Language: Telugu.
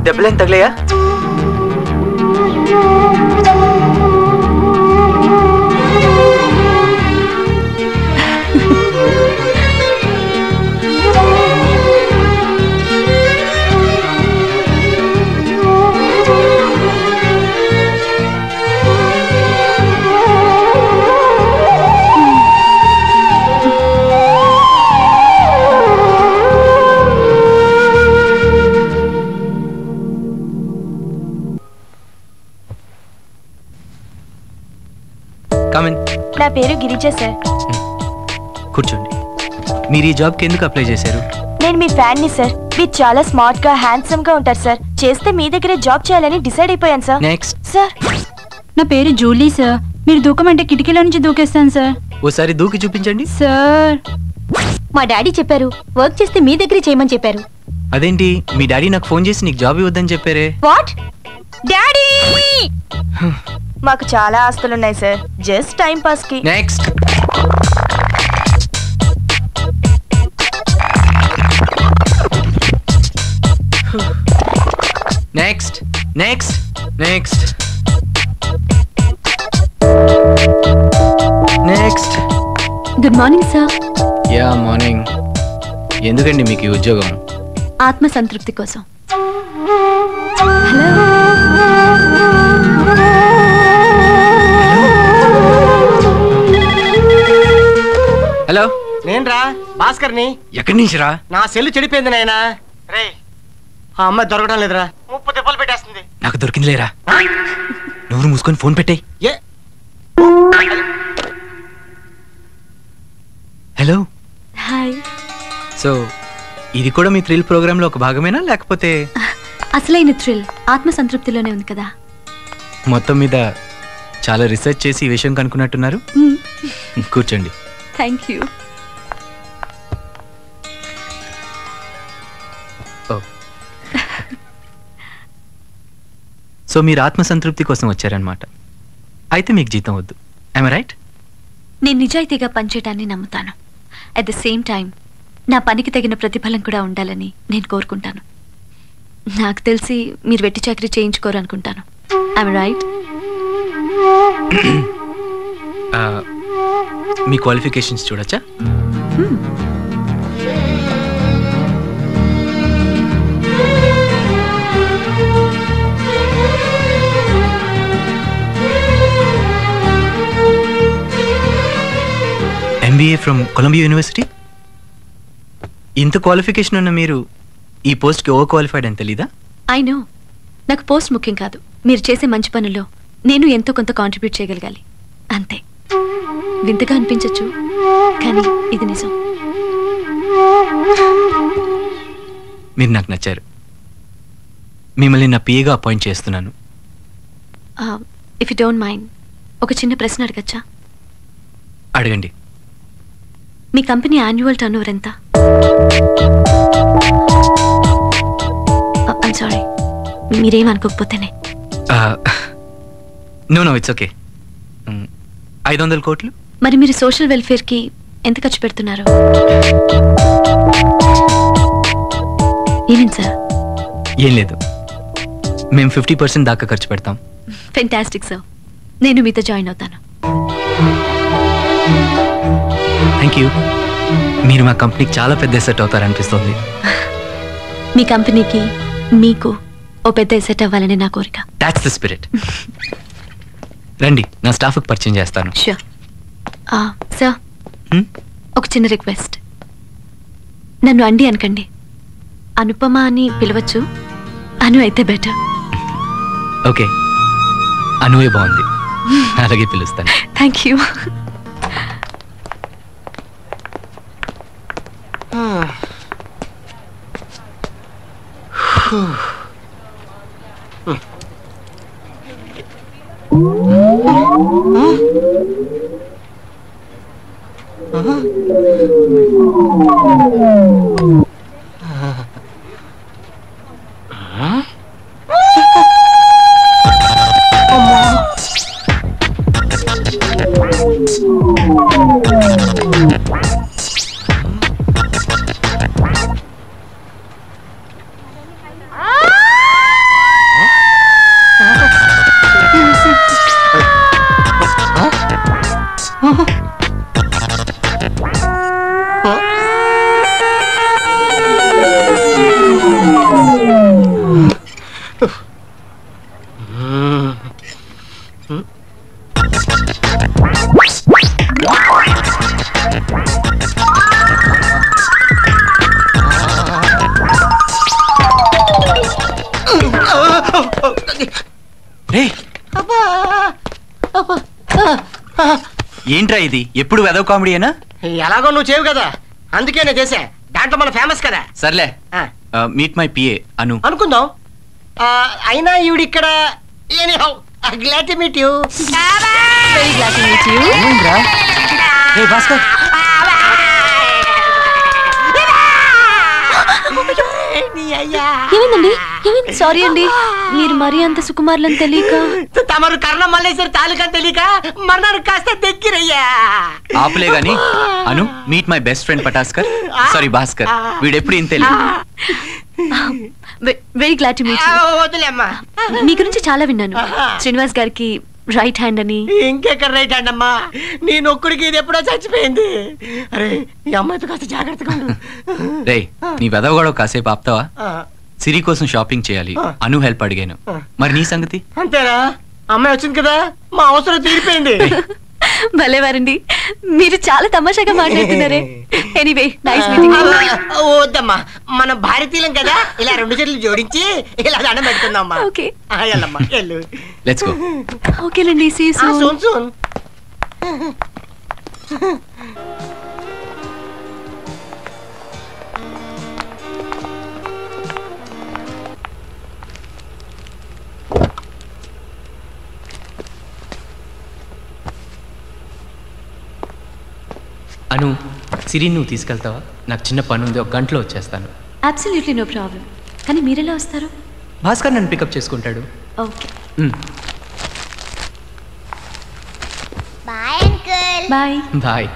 దెబ్బలేం తగిలేయా? నా పేరు గిరిజ సార్. కూర్చోండి. మీరు ఈ జాబ్కి ఎందుకు అప్లై చేశారు? నేను మీ ఫ్యాన్ ని సార్. మీరు చాలా స్మార్ట్ గా హ్యాండ్సమ్ గా ఉంటారు సార్. చేస్తే మీ దగ్గరే జాబ్ చేయాలని డిసైడ్ అయిపోయాను సార్. Next sir. నా పేరు జూలీ సార్. మీరు దూకమంటే కిటికీలో నుంచి దూకేస్తాను సార్. ఓసారి దూకి చూపించండి సార్. మా డాడీ చెప్పారు వర్క్ చేస్తే మీ దగ్గరే చేయమని చెప్పారు. అదేంటి మీ డాడీ నాకు ఫోన్ చేసి నీకు జాబ్ ఇవ్వద్దని చెప్పారే? వాట్? డాడీ మాకు చాలా ఆస్తులున్నాయి సార్. జస్ట్ టైం పాస్ కి. Next next next next next. Good morning sir. Yeah morning. ఎందుకండి మీకు ఈ ఉద్యోగం? ఆత్మ సంతృప్తి కోసం. హలో. నేను రా భాస్కర్ని. ఎక్కడి నుంచి రా? నా సెల్ చెడిపోయింది నాయనా. రే ఆ అమ్మాయి దొరకడం లేదురా. 30 దెబ్బలు పెట్టేస్తుంది. నాకు దొరికింది లేరా. నోరు మూసుకొని ఫోన్ పెట్టాయి. హలో. హాయ్. సో ఇది కూడా మీ థ్రిల్ ప్రోగ్రామ్ లో ఒక భాగమేనా లేకపోతే? అసలైన థ్రిల్ ఆత్మ సంతృప్తిలోనే ఉంది కదా. మొత్తం మీద చాలా రీసెర్చ్ చేసి ఈ విషయం కనుక్కున్నట్టున్నారు. కూర్చోండి. Thank you. సో మీరు ఆత్మ సంతృప్తి కోసం వచ్చారనమాట. అయితే మీకు జీతం వద్దు. I'm right? నేను నిజాయితీగా పనిచేయడాన్ని నమ్ముతాను. అట్ ద సేమ్ టైం నా పనికి తగిన ప్రతిఫలం కూడా ఉండాలని నేను కోరుకుంటాను. నాకు తెలిసి మీరు వెట్టి చాకరీ చేయించుకోరు అనుకుంటాను. I'm right? మీ క్వాలిఫికేషన్స్ చూడొచ్చా? MBA from Columbia university. ఇంత క్వాలిఫికేషన్ ఉన్న మీరు ఈ పోస్ట్కి ఓవర్ క్వాలిఫైడ్ అని తెలీదా? I know. నాకు పోస్ట్ ముఖ్యం కాదు. మీరు చేసే మంచి పనుల్లో నేను ఎంతో కొంత కాంట్రిబ్యూట్ చేయగలగాలి అంతే. వింతగా అనిపించచ్చు కానీ ఇది నిజం. మీరు నాకు నచ్చారు. మిమ్మల్ని నా పిఏగా అపాయింట్ చేస్తున్నాను. ఇఫ్ యూ డోంట్ మైండ్ ఒక చిన్న ప్రశ్న అడగచ్చా? అడగండి. మీ కంపెనీ యాన్యువల్ టర్నోవర్ ఎంత? ఐమ్ సారీ, మీరేమనుకోకపోతేనే. No it's okay. 500 కోట్లు. మరి మీరు సోషల్ వెల్ఫేర్ కి ఎంత ఖర్చు పెడుతున్నారు? ఏమేం సార్? ఏం లేదు, మేము 50% దాకా ఖర్చు పెడతాం. Fantastic sir. నేను మీతో జాయిన్ అవుతాను. Thank you. మీరు మా కంపెనీకి చాలా పెద్ద ఎసెట్ అవుతారనిపిస్తుంది. మీ కంపెనీకి మీకు ఓ పెద్ద ఎసెట్ అవ్వాలని నా కోరిక. That's the spirit. రండి, నా స్టాఫ్కి పరిచయం చేస్తాను. షూర్. సార్, ఒక చిన్న రిక్వెస్ట్. నన్ను అండి అనకండి, అనుపమ అని పిలవచ్చు. అను అయితే బెటర్. ఓకే, అనువే బాగుంది, అలాగే పిలుస్తాను. Thank you. ఏంట్రా ఇది? ఎప్పుడు వెదవ కామెడీయేనా? ఎలాగో నువ్వు చేయవు కదా, అందుకే నేను చేసా. దాంట్లో మన ఫేమస్ కదా. సర్లే, మీట్ మై పిఏ అను. అనుకుందాం. అయినా ఈవిడ ఇక్కడ glad to meet you. Very glad to meet you. Bhaskar, ఏమైందండి? ఏమైంది? సారీ అండి, మీరు మరీ అంత సుకుమారులని తెలియక. తమరు కర్ణ మల్లేశ్వరి తాలూకా తెలియక మన్నాడు కాస్త దగ్గరయ్యా. ఆపలే గాని Anu, meet my best friend Pataskar. Sorry Bhaskar, వీడెప్పుడు ఇంతే. Very glad to meet you. వదిలేమ్మా, మీ గురించి చాలా విన్నాను. శ్రీనివాస్ గారికి రైట్ హ్యాండ్ అని. ఇంకెక్కడ రైట్ హ్యాండ్ అమ్మా, నీ నొక్కుడికి ఇది ఎప్పుడో చచ్చిపోయింది. అరే ఈ అమ్మాయితో కాస్త జాగ్రత్తగా ఉండు. రే, నీ వెదవ కూడా కాసేపు ఆపుతావా? సిరి కోసం షాపింగ్ చేయాలి, అను హెల్ప్ అడిగాను. మరి నీ సంగతి? అంతేనా? అమ్మాయి వచ్చింది కదా, మా అవసరం తీరిపోయింది. భలేవారండి, మీరు చాలా తమాషాగా మాట్లాడుతున్నారే. Anyway, nice meeting. వద్దమ్మా, మన భారతీయులం కదా, ఇలా రెండు చేతులు జోడించి ఇలా దండం పెట్టుకుందామా. ఓకే, వెళ్ళమ్మా, వెళ్ళు. Let's go. ఓకేలండి, see you soon. Soon soon. Anu, Siri నువ్వు తీసుకెళ్తావా? నాకు చిన్న పని ఉంది, ఒక గంటలో వచ్చేస్తాను. Absolutely no problem. కానీ మీరెలా వస్తారు? భాస్కర్ నన్ను పికప్ చేసుకుంటాడు. Okay, bye uncle. Bye. Bye.